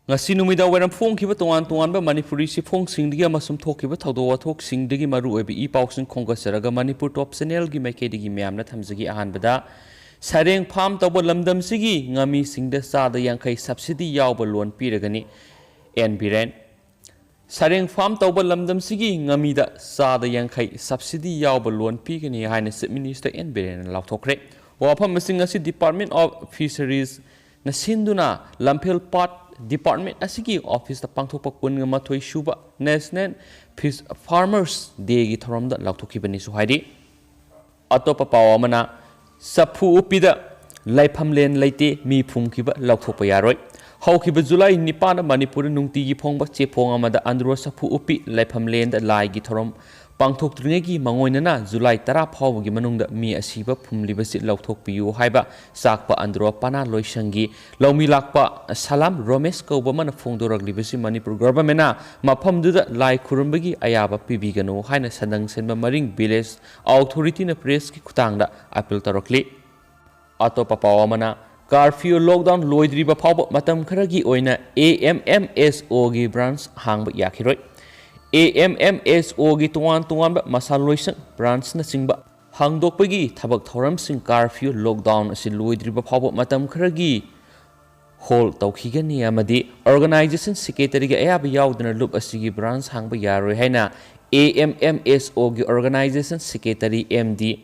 ngasi numida waram phong khiba tongan tongan ba manipuri si phong singdigi amasum thokiba thodo wathok singdigi maru oibi I pausing khongasaraga manipur top channel gi maikedi gi myamna thamjagi ahanbada sareng farm tawba lamdam sigi ngami singda sada yankai subsidy yawba loan piragani en biren sareng farm tawba lamdam sigi ngami da sada yankai subsidy yawba loan pigani haina Chief Minister en biren lauthokre wafam masing asi Department of Fisheries na sinduna Lamphel Part Department asigi office da pangthokpa kunga mathoi shuba National Fish Farmers Day gi thoramda lauthokibani su haidi atopa pawamana sapu upida laifamlen leite mi phumkiba lauthokpa yaroi haukiba July 9 Manipur nungti gi phongba chepong amada andro sapu upi laifamlen da lai gi thoram pangthoktringegi mangoinana July 10 phawgi manungda mi asiba phumlibasi lauthokpiyu haiba sakpa andro pana loisangi laumi lakpa Salam Romesh kauba mana phongdoraglibasi Manipur government maphamduda lai khurumbagi ayaba pibigano haina sanang senba maring village authority na press ki khutangda appeal tarakli atopa pawamana curfew lockdown loidriba phawba matam kharagi oina AMMSO gi branch hangba yakhiroi AMMSO gi tuan masaloisan branch na singba hangdokpagi thabak thoram sing curfew lockdown asi loidriba phawba matam kharagi hol tawkhigani amadi organization secretary gi ayaba yawdana loop asigi branch hangba yaroi haina AMMSO gi organization secretary MD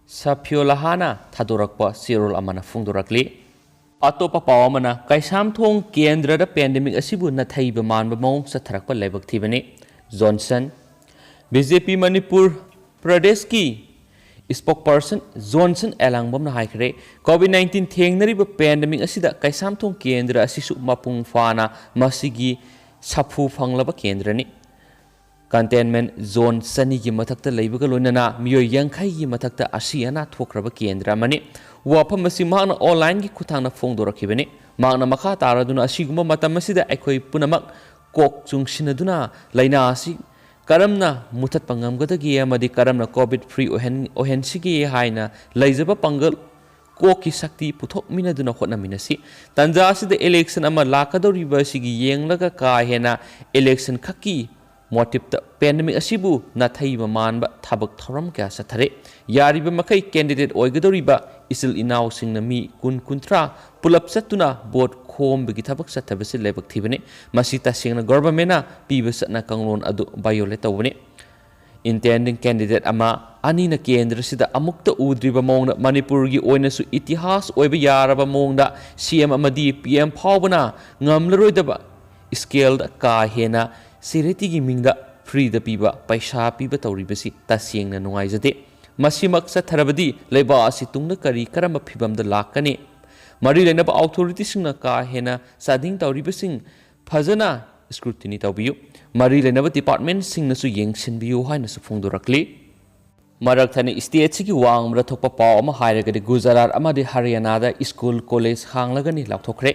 Sapyolahana Thadorakpa Sirol Amana Fungdorakli Atopa Pawamana Kaisamthong Kendra da pandemic asibu na thaiba manba mong sa tharakpa laibak thibani Johnson BJP Manipur Pradesh ki spokesperson Johnson Elangbam na haikre COVID-19 thengnariba pandemic asida Kaisamthong Kendra asisu mapung fana masigi saphu phanglaba kendrani Containment zone sani gi mathakta leibaga loinana miyoy yankhai gi mathakta asiana thokraba kendra mani wafam asi magna online gi khuthangna phongdorakibani magna makha taraduna asiguma matam asida aikhoi punamak kok chungsinaduna laina asi karamna muthat pangamgadagi amadi karamna covid free ohensigi haina leijaba pangal koki sakti puthok minaduna khotna minasi tanja asida election ama lakadoriba sigi yenglaga ka hena election khaki motive ta pandemic asibu na thaiba manba thabak thoram kya sathare yariba makai candidate oigadoriba isil inaw singna mi kuntra pulap satuna bot khom bigi thabak sathabasi lebak thibane masita singna government na piba satna kanglon adu violate tawne intending candidate ama ani na kendra sida amukta udriba mongna Manipur gi oina su itihas oiba yaraba mongda CM amadi PM phawbana ngamlaroidaba scale da ka hena Sireti gi mingda free da piba paisa piba tawribasi tasiyengna nungaijade masimak sa tharabadi leiba asi tungna kari karama phibam da lakane mari lenaba authority singna ka hena sading tawribasing phajana scrutiny tawbiyu mari lenaba department singna su yengsinbiyu haina su phongdorakli marak thane state sigi wangmra thokpa paw ama hairagadi Gujarat amadi Haryana da school college hanglagani lakthokre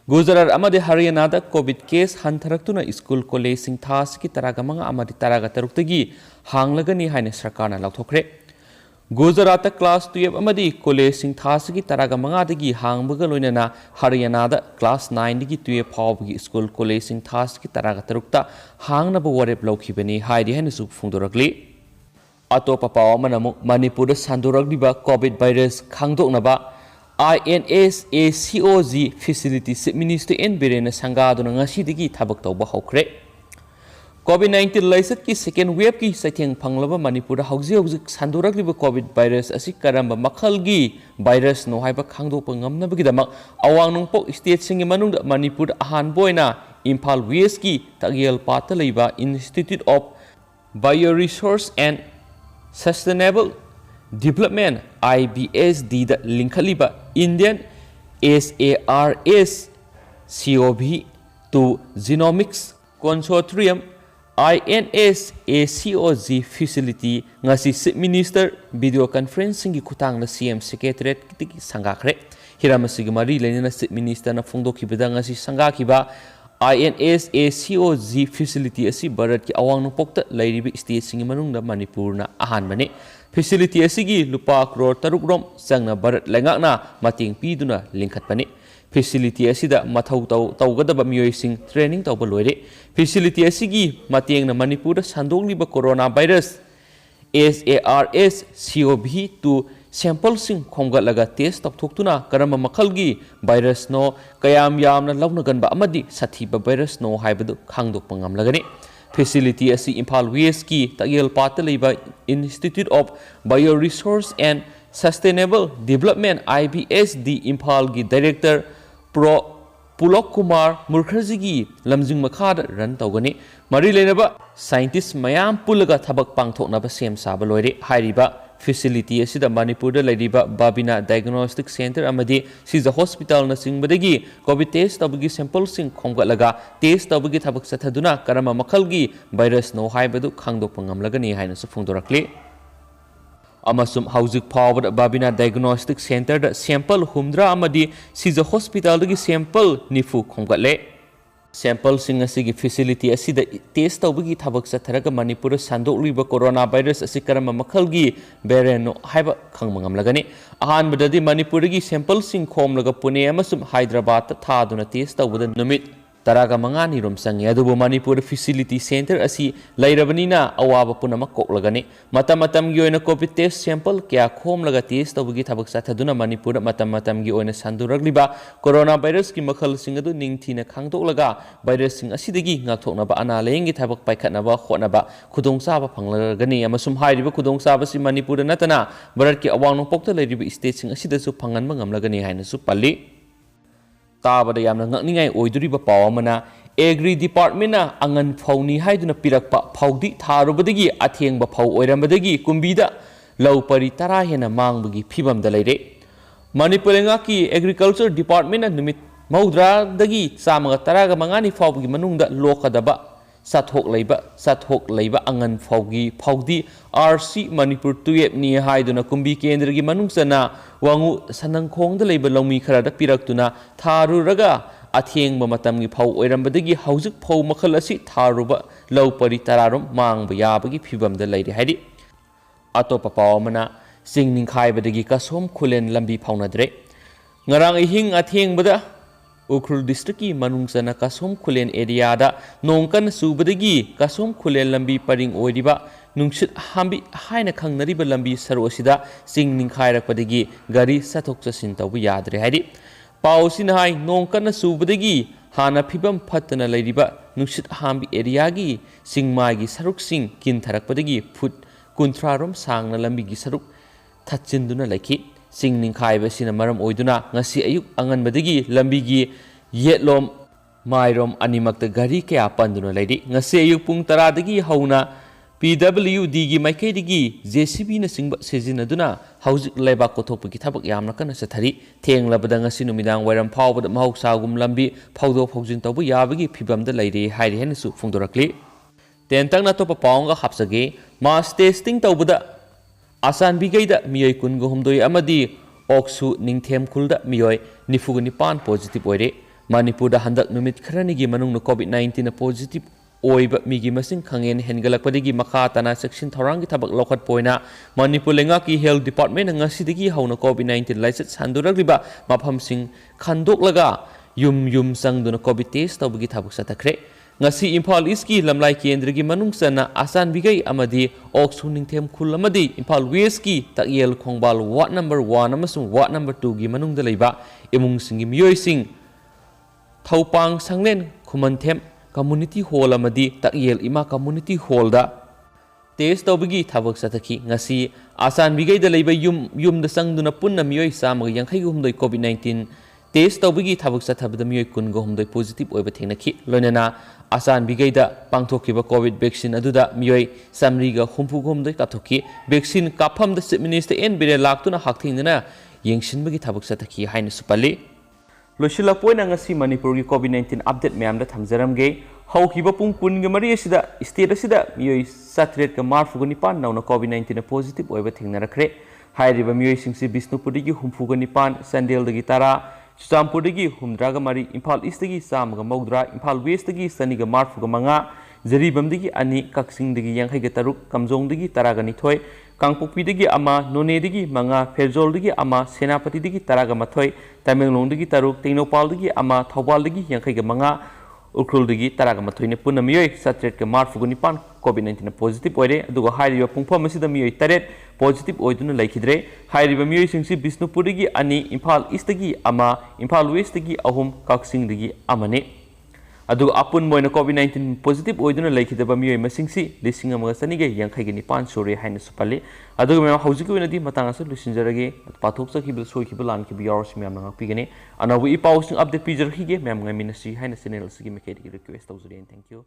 Gujarat amadi Haryana da COVID case hantharaktuna school college sing thas ki taraga manga amadi taraga taruktagi hanglagani haina sarkarna lauthokre Gujarat ta class 12 amadi college sing thas ki taraga manga dagi hangbaga loinana Haryana da class 9 dagi 12 phawgi school college sing thas ki taraga tarukta hangna ba warep laukhibani haidi haina su phungdorakli atopa pawamanamu Manipur da sandoragdiba COVID virus khangdoknaba INSACOG facility Chief Minister en Birena Sangaduna ngasidigi thabak tawba hokre COVID-19 laisat ki second wave ki saitheng phanglaba Manipur hauji sandoragliba COVID virus asi karamba makhalgi virus no haiba khangdokpa ngamnabagi damak awang nungpok state singi manungda Manipur ahan boina Imphal West ki tagyal pata leiba Institute of Bioresource and Sustainable Development IBSD da linkhaliba Indian SARS CoV to Genomics Consortium INSACOG facility ngasi Chief Minister video conferencing gi khutang na CM Secretariat ki sangakre hiramasi gi mari lenina Chief Minister na phongdokhibada ngasi sangakiba INSACOG facility asi Bharat ki awang nungpokta lairibi state singi manungda Manipur na ahanbane facility asigi lupa crore taruk rom sangna Bharat lengakna mating piduna lingkhatpani facility ꯑꯁꯤꯗ ꯃꯊꯧ ꯇꯧꯒꯗꯕ ꯃꯤꯑꯣꯏꯁꯤꯡ training ꯇꯧꯕ ꯂꯣꯏꯔꯦ facility ꯑꯁꯤꯒꯤ ꯃꯇꯦꯡꯅ ꯃꯅꯤꯄꯨꯔꯗ ꯁꯟꯗꯣꯛꯂꯤꯕ corona virus SARS-CoV-2 ꯁꯦꯝꯄꯜꯁꯤꯡ ꯈꯣꯝꯒꯠꯂꯒ test ꯇꯧꯊꯣꯛꯇꯨꯅ ꯀꯔꯝꯕ ꯃꯈꯜꯒꯤ ꯚꯥꯏꯔꯁꯅꯣ ꯀꯌꯥꯝ ꯌꯥꯝꯅ ꯂꯧꯅꯒꯟꯕ ꯑꯃꯗꯤ ꯁꯥꯊꯤꯕ ꯚꯥꯏꯔꯁꯅꯣ ꯍꯥꯏꯕꯗꯨ ꯈꯪꯗꯣꯛꯄ ꯉꯝꯂꯒꯅꯤ ꯐꯦꯁꯤꯂꯤꯇꯤ ꯑꯁꯤ ꯏꯝꯐꯥꯜ ꯋꯦꯁꯀꯤ ꯇꯛꯌꯦꯜꯄꯥꯠꯇ ꯂꯩꯕ institute of bioresources and sustainable development IBSD ꯏꯝꯐꯥꯜꯒꯤ ꯗꯥꯏꯔꯦꯛꯇꯔ ꯄꯨꯂꯣꯛ ꯀꯨꯃꯥꯔ ꯃꯨꯈꯔꯖꯤꯒꯤ ꯂꯝꯖꯤꯡ ꯃꯈꯥꯗ ꯔꯟ ꯇꯧꯒꯅꯤ ꯃꯔꯤ ꯂꯩꯅꯕ ꯁꯥꯏꯟꯇꯤꯁ ꯃꯌꯥꯝ ꯄꯨꯜꯂꯒ ꯊꯕꯛ ꯄꯥꯡꯊꯣꯛꯅꯕ ꯁꯦꯝ ꯁꯥꯕ ꯂꯣꯏꯔꯦ ꯍꯥꯏꯔꯤꯕ ꯐꯦꯁꯤꯂꯤꯇꯤ ꯑꯁꯤꯗ ꯃꯅꯤꯄꯨꯔꯗ ꯂꯩꯔꯤꯕ ꯕꯥꯕꯤꯅꯥ ꯗꯥꯏꯒꯅꯣꯁꯇꯤꯛ ꯁꯦꯟꯇꯔ ꯑꯃꯗꯤ ꯁꯤꯖ ꯍꯣꯁꯄꯤꯇꯥꯜꯅꯆꯤꯡꯕꯗꯒꯤ ꯀꯣꯚꯤꯗ ꯇꯦꯁ ꯇꯧꯕꯒꯤ ꯁꯦꯝꯄꯜꯁꯤꯡ ꯈꯣꯝꯒꯠꯂꯒ ꯇꯦꯁ ꯇꯧꯕꯒꯤ ꯊꯕꯛ ꯆꯠꯊꯗꯨꯅ ꯀꯔꯝꯕ ꯃꯈꯜꯒꯤ ꯚꯥꯏꯔꯁꯅꯣ ꯍꯥꯏꯕꯗꯨ ꯈꯪꯗꯣꯛꯄ ꯉꯝꯂꯒꯅꯤ ꯍꯥꯏꯅꯁꯨ ꯐꯣꯡꯗꯣꯔꯛꯂꯤ ꯑꯃꯁꯨꯡ ꯍꯧꯖꯤꯛ ꯐꯥꯎꯕꯗ ꯕꯥꯕꯤꯅꯥ ꯗꯥꯏꯒꯅꯣꯁꯇꯤꯛ ꯁꯦꯟꯇꯔꯗ ꯁꯦꯝꯄꯜ 60 ꯑꯃꯗꯤ ꯁꯤꯖ ꯍꯣꯁꯄꯤꯇꯥꯜꯗꯒꯤ ꯁꯦꯝꯄꯜ 90 ꯈꯣꯝꯒꯠꯂꯦ ꯁꯦꯝꯄꯜꯁꯤꯡ ꯑꯁꯤꯒꯤ ꯐꯦꯁꯤꯂꯤꯇꯤ ꯑꯁꯤꯗ ꯇꯦꯁ ꯇꯧꯕꯒꯤ ꯊꯕꯛ ꯆꯠꯊꯔꯒ ꯃꯅꯤꯄꯨꯔꯗ ꯁꯟꯗꯣꯛꯂꯤꯕ ꯀꯣꯔꯣꯅꯥ ꯚꯥꯏꯔꯁ ꯑꯁꯤ ꯀꯔꯝꯕ ꯃꯈꯜꯒꯤ ꯚꯦꯔꯤꯌꯦꯟꯠꯅꯣ ꯍꯥꯏꯕ ꯈꯪꯕ ꯉꯝꯂꯒꯅꯤ ꯑꯍꯥꯟꯕꯗꯗꯤ ꯃꯅꯤꯄꯨꯔꯗꯒꯤ ꯁꯦꯝꯄꯜꯁꯤꯡ ꯈꯣꯝꯂꯒ ꯄꯨꯅꯦ ꯑꯃꯁꯨꯡ ꯍꯥꯏꯗ꯭ꯔꯕꯥꯗꯇ ꯊꯥꯗꯨꯅ ꯇꯦꯁ ꯇꯧꯕꯗ ꯅꯨꯃꯤꯠ 15 ꯆꯪꯉꯤ ꯑꯗꯨꯕꯨ ꯃꯅꯤꯄꯨꯔ ꯐꯦꯁꯤꯂꯤꯇꯤ ꯁꯦꯟꯇꯔ ꯑꯁꯤ ꯂꯩꯔꯕꯅꯤꯅ ꯑꯋꯥꯕ ꯄꯨꯝꯅꯃꯛ ꯀꯣꯛꯂꯒꯅꯤ ꯃꯇꯝꯒꯤ ꯑꯣꯏꯅ ꯀꯣꯚꯤꯗ ꯇꯦꯁ ꯁꯦꯝꯄꯜ ꯀꯌꯥ ꯈꯣꯝꯂꯒ ꯇꯦꯁ ꯇꯧꯕꯒꯤ ꯊꯕꯛ ꯆꯠꯊꯗꯨꯅ ꯃꯅꯤꯄꯨꯔꯗ ꯃꯇꯝꯒꯤ ꯑꯣꯏꯅ ꯁꯟꯗꯣꯔꯛꯂꯤꯕ ꯀꯣꯔꯣꯅꯥ ꯚꯥꯏꯔꯁꯀꯤ ꯃꯈꯜꯁꯤꯡ ꯑꯗꯨ ꯅꯤꯡꯊꯤꯅ ꯈꯪꯗꯣꯛꯂꯒ ꯚꯥꯏꯔꯁꯁꯤꯡ ꯑꯁꯤꯗꯒꯤ ꯉꯥꯛꯊꯣꯛꯅꯕ ꯑꯅꯥ ꯂꯥꯌꯦꯡꯒꯤ ꯊꯕꯛ ꯄꯥꯏꯈꯠꯅꯕ ꯍꯣꯠꯅꯕ ꯈꯨꯗꯣꯡꯆꯥꯕ ꯐꯪꯂꯒꯅꯤ ꯑꯃꯁꯨꯡ ꯍꯥꯏꯔꯤꯕ ꯈꯨꯗꯣꯡꯆꯥꯕꯁꯤ ꯃꯅꯤꯄꯨꯔꯗ ꯅꯠꯇꯅ ꯚꯥꯔꯠꯀꯤ ꯑꯋꯥꯡ ꯅꯣꯡꯄꯣꯛꯇ ꯂꯩꯔꯤꯕ ꯁ꯭ꯇꯦꯠꯁꯤꯡ ꯑꯁꯤꯗꯁꯨ ꯐꯪꯍꯟꯕ ꯉꯝꯂꯒꯅꯤ ꯍꯥꯏꯅꯁꯨ ꯄꯜꯂꯤ ꯇꯥꯕꯗ ꯌꯥꯝꯅ ꯉꯛꯅꯤꯡꯉꯥꯏ ꯑꯣꯏꯗꯣꯔꯤꯕ ꯄꯥꯎ ꯑꯃꯅ ꯑꯦꯒ꯭ꯔꯤ ꯗꯤꯄꯥꯔꯠꯃꯦꯟꯠꯅ ꯑꯉꯟ ꯐꯧꯅꯤ ꯍꯥꯏꯗꯨꯅ ꯄꯤꯔꯛꯄ ꯐꯧꯗꯤ ꯊꯥꯔꯨꯕꯗꯒꯤ ꯑꯊꯦꯡꯕ ꯐꯧ ꯑꯣꯏꯔꯝꯕꯗꯒꯤ ꯀꯨꯝꯕꯤꯗ ꯂꯧ ꯄꯔꯤ 10 ꯍꯦꯟꯅ ꯃꯥꯡꯕꯒꯤ ꯐꯤꯚꯝꯗ ꯂꯩꯔꯦ ꯃꯅꯤꯄꯨꯔ ꯂꯩꯉꯥꯛꯀꯤ ꯑꯦꯒ꯭ꯔꯤꯀꯜꯆꯔ ꯗꯤꯄꯥꯔꯠꯃꯦꯟꯠꯅ ꯅꯨꯃꯤꯠ 15ꯗꯒꯤ 115 ꯐꯥꯎꯕꯒꯤ ꯃꯅꯨꯡꯗ ꯂꯣꯛꯀꯗꯕ ꯆꯥꯊꯣꯛ ꯂꯩꯕ ꯑꯉꯟ ꯐꯧꯗꯤ RC ꯃꯅꯤꯄꯨꯔ 12ꯅꯤ ꯍꯥꯏꯗꯨꯅ ꯀꯨꯝꯕꯤ ꯀꯦꯟꯗ꯭ꯔꯒꯤ ꯃꯅꯨꯡ ꯆꯟꯅ ꯋꯥꯡꯉꯨ ꯁꯅꯪꯈꯣꯡꯗ ꯂꯩꯕ ꯂꯧꯃꯤ ꯈꯔꯗ ꯄꯤꯔꯛꯇꯨꯅ ꯊꯥꯔꯨꯔꯒ ꯑꯊꯦꯡꯕ ꯃꯇꯝꯒꯤ ꯐꯧ ꯑꯣꯏꯔꯝꯕꯗꯒꯤ ꯍꯧꯖꯤꯛ ꯐꯧ ꯃꯈꯜ ꯑꯁꯤ ꯊꯥꯔꯨꯕ ꯂꯧ ꯄꯔꯤ 10 ꯃꯥꯡꯕ ꯌꯥꯕꯒꯤ ꯐꯤꯚꯝꯗ ꯂꯩꯔꯦ ꯍꯥꯏꯔꯤ ꯑꯇꯣꯞꯄ ꯄꯥꯎ ꯑꯃꯅ ꯆꯤꯡ ꯅꯤꯡꯈꯥꯏꯕꯗꯒꯤ ꯀꯁꯣꯝ ꯈꯨꯂꯦꯟ ꯂꯝꯕꯤ ꯐꯥꯎꯅꯗ꯭ꯔꯦ ꯉꯔꯥꯡ ꯑꯍꯤꯡ ꯑꯊꯦꯡꯕꯗ ꯎꯈ꯭ꯔꯨꯜ ꯗꯤꯁꯇ꯭ꯔꯤꯛꯀꯤ ꯃꯅꯨꯡ ꯆꯟꯅ ꯀꯁꯣꯝ ꯈꯨꯂꯦꯟ ꯑꯦꯔꯤꯌꯥꯗ ꯅꯣꯡ ꯀꯟꯅ ꯆꯨꯕꯗꯒꯤ ꯀꯁꯣꯝ ꯈꯨꯂꯦꯟ ꯂꯝꯕꯤ ꯄꯔꯤꯡ ꯑꯣꯏꯔꯤꯕ ꯅꯨꯡꯁꯤꯠ ꯍꯥꯝꯕꯤ ꯍꯥꯏꯅ ꯈꯪꯅꯔꯤꯕ ꯂꯝꯕꯤ ꯁꯔꯨꯛ ꯑꯁꯤꯗ ꯆꯤꯡ ꯅꯤꯡꯈꯥꯏꯔꯛꯄꯗꯒꯤ ꯒꯥꯔꯤ ꯆꯠꯊꯣꯛ ꯆꯠꯁꯤꯟ ꯇꯧꯕ ꯌꯥꯗ꯭ꯔꯦ ꯍꯥꯏꯔꯤ ꯄꯥꯎ ꯑꯁꯤꯅ ꯍꯥꯏ ꯅꯣꯡ ꯀꯟꯅ ꯆꯨꯕꯗꯒꯤ ꯍꯥꯟꯅ ꯐꯤꯕꯝ ꯐꯠꯇꯅ ꯂꯩꯔꯤꯕ ꯅꯨꯡꯁꯤꯠ ꯍꯥꯝꯕꯤ ꯑꯦꯔꯤꯌꯥꯒꯤ ꯆꯤꯡꯃꯥꯏꯒꯤ ꯁꯔꯨꯛꯁꯤꯡ ꯀꯤꯟꯊꯔꯛꯄꯗꯒꯤ ꯐꯨꯠ 30 ꯔꯣꯝ ꯁꯥꯡꯅ ꯂꯝꯕꯤꯒꯤ ꯁꯔꯨꯛ ꯊꯠꯆꯤꯟꯗꯨꯅ ꯂꯩꯈꯤ ꯆꯤꯡ ꯅꯤꯡꯈꯥꯏꯕ ꯑꯁꯤꯅ ꯃꯔꯝ ꯑꯣꯏꯗꯨꯅ ꯉꯁꯤ ꯑꯌꯨꯛ ꯑꯉꯟꯕꯗꯒꯤ ꯂꯝꯕꯤꯒꯤ ꯌꯦꯠꯂꯣꯝ ꯃꯥꯏꯔꯣꯝ ꯑꯅꯤꯃꯛꯇ ꯒꯥꯔꯤ ꯀꯌꯥ ꯄꯟꯗꯨꯅ ꯂꯩꯔꯤ ꯉꯁꯤ ꯑꯌꯨꯛ ꯄꯨꯡ 10ꯗꯒꯤ ꯍꯧꯅ PWDꯒꯤ ꯃꯥꯏꯀꯩꯗꯒꯤ JCBꯅꯆꯤꯡꯕ ꯁꯤꯖꯤꯟꯅꯗꯨꯅ ꯍꯧꯖꯤꯛ ꯂꯩꯕꯥꯛ ꯀꯣꯊꯣꯛꯄꯒꯤ ꯊꯕꯛ ꯌꯥꯝꯅ ꯀꯟꯅ ꯆꯠꯊꯔꯤ ꯊꯦꯡꯂꯕꯗ ꯉꯁꯤ ꯅꯨꯃꯤꯗꯥꯡ ꯋꯥꯏꯔꯝ ꯐꯥꯎꯕꯗ ꯃꯍꯧꯁꯥꯒꯨꯝ ꯂꯝꯕꯤ ꯐꯥꯎꯗꯣꯛ ꯐꯥꯎꯖꯤꯟ ꯇꯧꯕ ꯌꯥꯕꯒꯤ ꯐꯤꯚꯝꯗ ꯂꯩꯔꯦ ꯍꯥꯏꯔꯤ ꯍꯥꯏꯅꯁꯨ ꯐꯣꯡꯗꯣꯔꯛꯂꯤ ꯇꯦꯟꯇꯪꯅ ꯑꯇꯣꯞꯄ ꯄꯥꯎ ꯑꯃꯒ ꯍꯥꯞꯆꯒꯦ ꯃꯥꯁ ꯇꯦꯁꯇꯤꯡ ꯇꯧꯕꯗ ꯑꯁꯥꯟꯕꯤꯒꯩꯗ ꯃꯤꯑꯣꯏ 19 ꯑꯃꯗꯤ ꯑꯣꯛꯁꯨ ꯅꯤꯡꯊꯦꯝꯈꯨꯜꯗ ꯃꯤꯑꯣꯏ 99 ꯄꯣꯖꯤꯇꯤꯚ ꯑꯣꯏꯔꯦ ꯃꯅꯤꯄꯨꯔꯗ ꯍꯟꯗꯛ ꯅꯨꯃꯤꯠ ꯈꯔꯅꯤꯒꯤ ꯃꯅꯨꯡꯗ ꯀꯣꯚꯤꯗ-19 ꯄꯣꯖꯤꯇꯤꯚ ꯑꯣꯏꯕ ꯃꯤꯒꯤ ꯃꯁꯤꯡ ꯈꯪꯍꯦꯟ ꯍꯦꯟꯒꯠꯂꯛꯄꯗꯒꯤ ꯃꯈꯥ ꯇꯥꯅ ꯆꯦꯛꯁꯤꯟ ꯊꯧꯔꯥꯡꯒꯤ ꯊꯕꯛ ꯂꯧꯈꯠꯄ ꯑꯣꯏꯅ ꯃꯅꯤꯄꯨꯔ ꯂꯩꯉꯥꯛꯀꯤ ꯍꯦꯜꯊ ꯗꯤꯄꯥꯔꯠꯃꯦꯟꯠꯅ ꯉꯁꯤꯗꯒꯤ ꯍꯧꯅ ꯀꯣꯚꯤꯗ-19 ꯂꯥꯏꯆꯠ ꯁꯟꯗꯣꯔꯛꯂꯤꯕ ꯃꯐꯝꯁꯤꯡ ꯈꯟꯗꯣꯛꯂꯒ ꯌꯨꯝ ꯆꯪꯗꯨꯅ ꯀꯣꯚꯤꯗ ꯇꯦꯁ ꯇꯧꯕꯒꯤ ꯊꯕꯛ ꯆꯠꯊꯈ꯭ꯔꯦ ꯉꯁꯤ ꯏꯝꯐꯥꯜ ꯏꯁꯀꯤ ꯂꯝꯂꯥꯏ ꯀꯦꯟꯗ꯭ꯔꯒꯤ ꯃꯅꯨꯡ ꯆꯟꯅ ꯑꯆꯥꯟꯕꯤꯒꯩ ꯑꯃꯗꯤ ꯑꯣꯛꯁꯨ ꯅꯤꯡꯊꯦꯝꯈꯨꯜ ꯑꯃꯗꯤ ꯏꯝꯐꯥꯜ ꯋꯦꯁꯀꯤ ꯇꯛꯌꯦꯜ ꯈꯣꯡꯕꯥꯜ ꯋꯥꯔꯗ ꯅꯝꯕꯔ 1 ꯑꯃꯁꯨꯡ ꯋꯥꯔꯗ ꯅꯝꯕꯔ 2ꯒꯤ ꯃꯅꯨꯡꯗ ꯂꯩꯕ ꯏꯃꯨꯡꯁꯤꯡꯒꯤ ꯃꯤꯑꯣꯏꯁꯤꯡ ꯊꯧꯄꯥꯡ ꯁꯪꯂꯦꯟ ꯈꯨꯃꯟꯊꯦꯝ ꯀꯝꯃꯨꯅꯤꯇꯤ ꯍꯣꯜ ꯑꯃꯗꯤ ꯇꯛꯌꯦꯜ ꯏꯃꯥ ꯀꯝꯃꯨꯅꯤꯇꯤ ꯍꯣꯜꯗ ꯇꯦꯁ ꯇꯧꯕꯒꯤ ꯊꯕꯛ ꯆꯠꯊꯈꯤ ꯉꯁꯤ ꯑꯆꯥꯟꯕꯤꯒꯩꯗ ꯂꯩꯕ ꯌꯨꯝꯗ ꯆꯪꯗꯨꯅ ꯄꯨꯟꯅ ꯃꯤꯑꯣꯏ 182 ꯀꯣꯚꯤꯗ-19 ꯇꯦꯁ ꯇꯧꯕꯒꯤ ꯊꯕꯛ ꯆꯠꯊꯕꯗ ꯃꯤꯑꯣꯏ 22 ꯄꯣꯖꯤꯇꯤꯚ ꯑꯣꯏꯕ ꯊꯦꯡꯅꯈꯤ ꯂꯣꯏꯅꯅ ꯑꯆꯥꯟꯕꯤꯒꯩꯗ ꯄꯥꯡꯊꯣꯛꯈꯤꯕ ꯀꯣꯚꯤꯗ ꯚꯦꯛꯁꯤꯟ ꯑꯗꯨꯗ ꯃꯤꯑꯣꯏ 169 ꯀꯥꯞꯊꯣꯛꯈꯤ ꯚꯦꯛꯁꯤꯟ ꯀꯥꯞꯐꯝꯗ ꯆꯤꯐ ꯃꯤꯅꯤꯁꯇꯔ N. ꯕꯤꯔꯦꯟ ꯂꯥꯛꯇꯨꯅ ꯍꯛꯊꯦꯡꯅꯅ ꯌꯦꯡꯁꯤꯟꯕꯒꯤ ꯊꯕꯛ ꯆꯠꯊꯈꯤ ꯍꯥꯏꯅꯁꯨ ꯄꯜꯂꯤ ꯂꯣꯏꯁꯤꯜꯂꯛꯄ ꯑꯣꯏꯅ ꯉꯁꯤ ꯃꯅꯤꯄꯨꯔꯒꯤ ꯀꯣꯚꯤꯗ-19 ꯑꯞꯗꯦꯠ ꯃꯌꯥꯝꯗ ꯊꯝꯖꯔꯝꯒꯦ ꯍꯧꯈꯤꯕ ꯄꯨꯡ 12 ꯑꯁꯤꯗ ꯁ꯭ꯇꯦꯠ ꯑꯁꯤꯗ ꯃꯤꯑꯣꯏ 739 ꯅꯧꯅ ꯀꯣꯚꯤꯗ-19 ꯄꯣꯖꯤꯇꯤꯚ ꯑꯣꯏꯕ ꯊꯦꯡꯅꯔꯛꯈ꯭ꯔꯦ ꯍꯥꯏꯔꯤꯕ ꯃꯤꯑꯣꯏꯁꯤꯡꯁꯤ ꯕꯤꯁꯅꯨꯄꯨꯔꯗꯒꯤ 69 ꯆꯥꯟꯗꯦꯜꯗꯒꯤ 10 ꯆꯨꯔꯆꯥꯟꯄꯨꯔꯗꯒꯤ 63 ꯏꯝꯐꯥꯜ ꯏꯁꯇꯒꯤ 130 ꯏꯝꯐꯥꯜ ꯋꯦꯁꯇꯒꯤ 245 ꯖꯤꯔꯤꯕꯥꯝꯗꯒꯤ 2 ꯀꯛꯆꯤꯡꯗꯒꯤ 53 ꯀꯥꯝꯖꯣꯡꯗꯒꯤ 12 कांगपोकपीदगी अमा नोनेदगी मंगा फेरजोलदगी अमा सेनापतिदगी तरागा मथोय तमेंगलोंदगी तरुक तेंगनोपालदगी अमा थौबालदगी यांखैगा मंगा उख्रुलदगी तरागा मथोयने पुन्ना मियोय 7 मार्फुगनिपान कोविड-19 पॉजिटिव ओइरे अदुगा हाइरिबा पुंफम असिदा मियोय 8 पॉजिटिव ओइदुना लैखिद्रे हाइरिबा मियोय सिंगसि बिष्णुपुरदगी अनि इम्फाल ईस्टदगी अमा इम्फाल वेस्टदगी अहुम काक्सिंगदगी अमने अदुगा अपुन मोइना कोविड-19 पॉजिटिव ओइदुना लैखिदबा मियोय मसिंगसि 1989 सुरे हाइना सुपल्ले अदुगा मेम हौजिक ओइनादि मतांगासु लुसिनजरगे पाथोकसखिबल सोइखिबल लानखिबि यावरस मेम नंगा पिगने अनबु इ पाउसिंग अपडेट पिजरखिगे मेम ngamiनसि हाइना चैनल सिगी मेकेदि रिक्वेस्ट तौजरे थैंक यू।